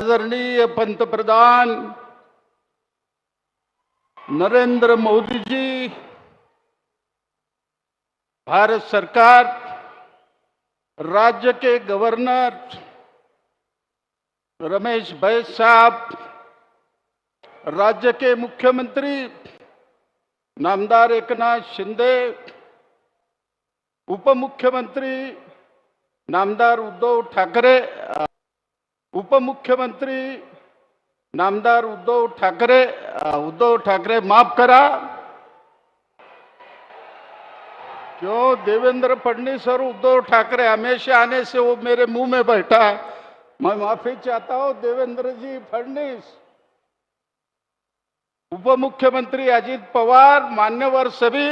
आदरणीय पंतप्रधान नरेंद्र मोदी जी, भारत सरकार, राज्य के गवर्नर रमेश बैस साहब, राज्य के मुख्यमंत्री नामदार एकनाथ शिंदे, उपमुख्यमंत्री नामदार उद्धव ठाकरे, उपमुख्यमंत्री नामदार उद्धव ठाकरे माफ करा, क्यों देवेंद्र फडणवीस और उद्धव ठाकरे हमेशा आने से वो मेरे मुंह में बैठा है। मैं माफी चाहता हूं देवेंद्र जी फडणवीस, उप मुख्यमंत्री अजित पवार, मान्यवर सभी